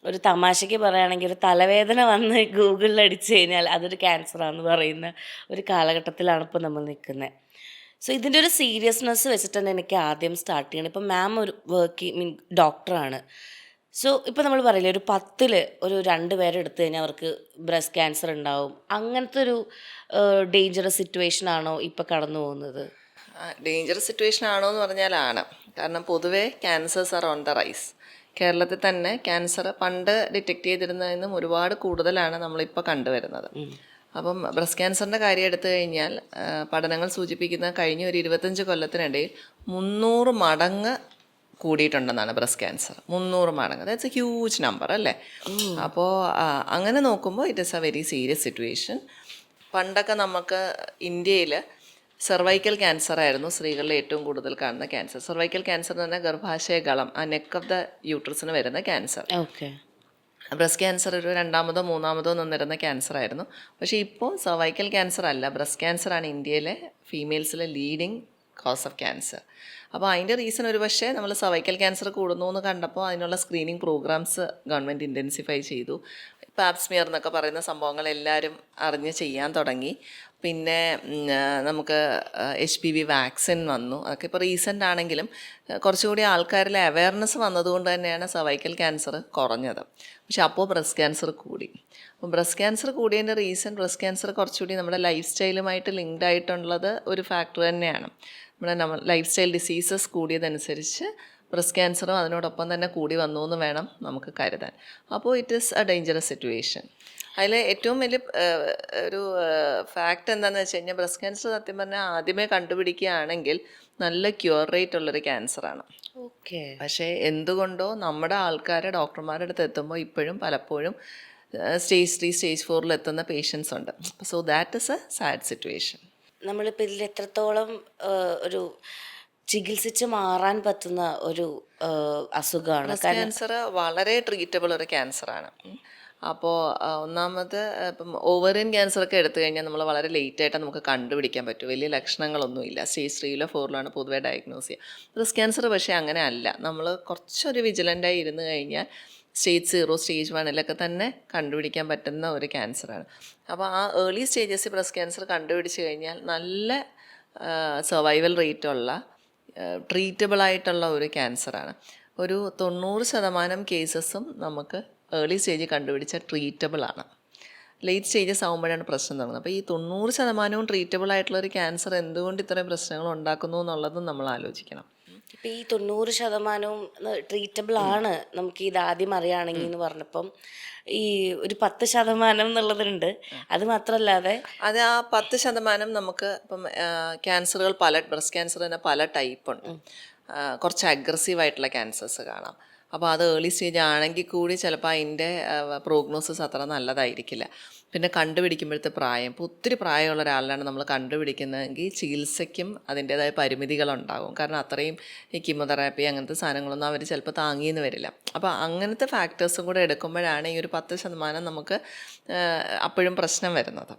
ഒരു തമാശയ്ക്ക് പറയുകയാണെങ്കിൽ ഒരു തലവേദന വന്ന് ഗൂഗിളിൽ അടിച്ചു കഴിഞ്ഞാൽ അതൊരു ക്യാൻസറാണെന്ന് പറയുന്ന ഒരു കാലഘട്ടത്തിലാണ് ഇപ്പോൾ നമ്മൾ നിൽക്കുന്നത്. സോ ഇതിൻ്റെ ഒരു സീരിയസ്നെസ് വെച്ചിട്ട് തന്നെ എനിക്ക് ആദ്യം സ്റ്റാർട്ട് ചെയ്യണം. ഇപ്പം മാം ഒരു ഡോക്ടറാണ്. സോ ഇപ്പം നമ്മൾ പറയില്ലേ, ഒരു 10ൽ ഒരു 2 പേരെ എടുത്തു കഴിഞ്ഞാൽ അവർക്ക് ബ്രസ്റ്റ് ക്യാൻസർ ഉണ്ടാവും. അങ്ങനത്തെ ഒരു ഡേഞ്ചറസ് സിറ്റുവേഷൻ ആണോ ഇപ്പം കടന്നു പോകുന്നത്? ഡേഞ്ചറസ് സിറ്റുവേഷൻ ആണോ എന്ന് പറഞ്ഞാലാണ്. കാരണം പൊതുവേ cancers are on the rise. കേരളത്തിൽ തന്നെ ക്യാൻസർ പണ്ട് ഡിറ്റക്ട് ചെയ്തിരുന്നതിൽ നിന്നും ഒരുപാട് കൂടുതലാണ് നമ്മളിപ്പോൾ കണ്ടുവരുന്നത്. അപ്പം ബ്രസ്റ്റ് ക്യാൻസറിൻ്റെ കാര്യം എടുത്തു കഴിഞ്ഞാൽ പഠനങ്ങൾ സൂചിപ്പിക്കുന്ന കഴിഞ്ഞ ഒരു 25 കൊല്ലത്തിനിടയിൽ 300 മടങ്ങ് കൂടിയിട്ടുണ്ടെന്നാണ് ബ്രസ്റ്റ് ക്യാൻസർ. 300 മടങ്ങ്, ദാറ്റ്സ് എ ഹ്യൂജ് നമ്പർ അല്ലേ? അപ്പോൾ അങ്ങനെ നോക്കുമ്പോൾ it is A very serious situation. പണ്ടൊക്കെ നമുക്ക് ഇന്ത്യയിൽ സെർവൈക്കൽ ക്യാൻസർ ആയിരുന്നു സ്ത്രീകളിൽ ഏറ്റവും കൂടുതൽ കാണുന്ന ക്യാൻസർ. സെർവൈക്കൽ ക്യാൻസർ എന്ന് പറഞ്ഞാൽ ഗർഭാശയ ഗളം, ആ നെക്ക് ഓഫ് ദ യൂട്രസിന് വരുന്ന ക്യാൻസർ. ഓക്കെ. ബ്രസ്റ്റ് ക്യാൻസർ ഒരു 2ാമതോ 3ാമതോ നിന്നിരുന്ന ക്യാൻസർ ആയിരുന്നു. പക്ഷേ ഇപ്പോൾ സർവൈക്കൽ ക്യാൻസർ അല്ല, ബ്രസ്റ്റ് ക്യാൻസറാണ് ഇന്ത്യയിലെ ഫീമെയിൽസിലെ ലീഡിങ് കോസ് ഓഫ് ക്യാൻസർ. അപ്പോൾ അതിൻ്റെ റീസൺ ഒരു പക്ഷേ നമ്മൾ സർവൈക്കൽ ക്യാൻസർ കൂടുന്നു എന്ന് കണ്ടപ്പോൾ അതിനുള്ള സ്ക്രീനിങ് പ്രോഗ്രാംസ് ഗവൺമെൻറ് ഇൻറ്റൻസിഫൈ ചെയ്തു. പാപ്സ്മിയർ എന്നൊക്കെ പറയുന്ന സംഭവങ്ങൾ എല്ലാവരും അറിഞ്ഞ് ചെയ്യാൻ തുടങ്ങി. പിന്നെ നമുക്ക് HPV വാക്സിൻ വന്നു. അതൊക്കെ ഇപ്പോൾ റീസെൻ്റ് ആണെങ്കിലും കുറച്ചുകൂടി ആൾക്കാരിൽ അവയർനെസ് വന്നതുകൊണ്ട് തന്നെയാണ് സർവൈക്കൽ ക്യാൻസർ കുറഞ്ഞത്. പക്ഷെ അപ്പോൾ ബ്രസ്റ്റ് ക്യാൻസർ കൂടി. അപ്പോൾ ബ്രസ്റ്റ് ക്യാൻസർ കൂടിയതിൻ്റെ റീസൺ ബ്രസ്റ്റ് ക്യാൻസർ കുറച്ചുകൂടി നമ്മുടെ ലൈഫ് സ്റ്റൈലുമായിട്ട് ലിങ്ക്ഡ് ആയിട്ടുള്ളത് ഒരു ഫാക്ടർ തന്നെയാണ്. നമ്മുടെ ലൈഫ് സ്റ്റൈൽ ഡിസീസസ് കൂടിയതനുസരിച്ച് ബ്രസ്റ്റ് ക്യാൻസറും അതിനോടൊപ്പം തന്നെ കൂടി വന്നു എന്ന് വേണം നമുക്ക് കരുതാൻ. അപ്പോൾ it is A dangerous situation. അതിൽ ഏറ്റവും വലിയ ഒരു ഫാക്റ്റ് എന്താണെന്ന് വെച്ച് കഴിഞ്ഞാൽ ബ്രസ്റ്റ് ക്യാൻസർ സത്യം പറഞ്ഞാൽ ആദ്യമേ കണ്ടുപിടിക്കുകയാണെങ്കിൽ നല്ല ക്യൂർ റേറ്റ് ഉള്ളൊരു ക്യാൻസറാണ്. ഓക്കെ. പക്ഷേ എന്തുകൊണ്ടോ നമ്മുടെ ആൾക്കാരെ ഡോക്ടർമാരുടെ അടുത്ത് എത്തുമ്പോൾ ഇപ്പോഴും പലപ്പോഴും സ്റ്റേജ് 3 സ്റ്റേജ് 4 എത്തുന്ന പേഷ്യൻസ് ഉണ്ട്. So that is A sad situation. നമ്മളിപ്പോൾ ഇതിൽ എത്രത്തോളം ഒരു ചികിത്സിച്ച് മാറാൻ പറ്റുന്ന ഒരു അസുഖമാണ് ബ്രസ്റ്റ് ക്യാൻസർ വളരെ ട്രീറ്റബിൾ ഒരു ക്യാൻസറാണ്. അപ്പോൾ ഒന്നാമത് ഇപ്പം ഓവറിയൻ ക്യാൻസറൊക്കെ എടുത്തു കഴിഞ്ഞാൽ നമ്മൾ വളരെ ലേറ്റായിട്ട് നമുക്ക് കണ്ടുപിടിക്കാൻ പറ്റും. വലിയ ലക്ഷണങ്ങളൊന്നുമില്ല. സ്റ്റേജ് 3 4 പൊതുവെ ഡയഗ്നോസ് ചെയ്യുക. ബ്രസ്റ്റ് ക്യാൻസർ പക്ഷേ അങ്ങനെ അല്ല. നമ്മൾ കുറച്ചൊരു വിജിലൻ്റായി ഇരുന്ന് കഴിഞ്ഞാൽ സ്റ്റേജ് 0 സ്റ്റേജ് 1 തന്നെ കണ്ടുപിടിക്കാൻ പറ്റുന്ന ഒരു ക്യാൻസറാണ്. അപ്പോൾ ആ ഏർലി സ്റ്റേജസ് ബ്രസ്റ്റ് ക്യാൻസർ കണ്ടുപിടിച്ച് കഴിഞ്ഞാൽ നല്ല സർവൈവൽ റേറ്റുള്ള ട്രീറ്റബിളായിട്ടുള്ള ഒരു ക്യാൻസറാണ്. ഒരു 90% കേസസും നമുക്ക് ഏർലി സ്റ്റേജിൽ കണ്ടുപിടിച്ചാൽ ട്രീറ്റബിളാണ്. ലേറ്റ് സ്റ്റേജസ് ആകുമ്പോഴാണ് പ്രശ്നം തുടങ്ങുന്നത്. അപ്പോൾ ഈ 90% ട്രീറ്റബിൾ ആയിട്ടുള്ള ഒരു ക്യാൻസർ എന്തുകൊണ്ട് ഇത്രയും പ്രശ്നങ്ങൾ ഉണ്ടാക്കുന്നു എന്നുള്ളതും നമ്മൾ ആലോചിക്കണം. ഇപ്പം ഈ 90% ട്രീറ്റബിൾ ആണ് നമുക്ക് ഇത് ആദ്യം അറിയുകയാണെങ്കിൽ എന്ന് പറഞ്ഞപ്പം ഈ ഒരു 10% എന്നുള്ളതുണ്ട്. അത് മാത്രമല്ലാതെ അത് ആ 10% നമുക്ക് ഇപ്പം ക്യാൻസറുകൾ ബ്രസ്റ്റ് ക്യാൻസർ തന്നെ പല ടൈപ്പുണ്ട്. കുറച്ച് അഗ്രസീവായിട്ടുള്ള ക്യാൻസേഴ്സ് കാണാം. അപ്പോൾ അത് ഏർലി സ്റ്റേജ് ആണെങ്കിൽ കൂടി ചിലപ്പോൾ അതിൻ്റെ പ്രോഗ്നോസിസ് അത്ര നല്ലതായിരിക്കില്ല. പിന്നെ കണ്ടുപിടിക്കുമ്പോഴത്തെ പ്രായം, ഇപ്പോൾ ഒത്തിരി പ്രായമുള്ള ഒരാളിലാണ് നമ്മൾ കണ്ടുപിടിക്കുന്നതെങ്കിൽ ചികിത്സയ്ക്കും അതിൻ്റേതായ പരിമിതികളുണ്ടാകും. കാരണം അത്രയും ഈ കീമോതെറാപ്പി അങ്ങനത്തെ സാധനങ്ങളൊന്നും അവർ ചിലപ്പോൾ താങ്ങിയെന്ന് വരില്ല. അപ്പോൾ അങ്ങനത്തെ ഫാക്ടേഴ്സും കൂടെ എടുക്കുമ്പോഴാണ് ഈ ഒരു 10% നമുക്ക് അപ്പോഴും പ്രശ്നം വരുന്നത്.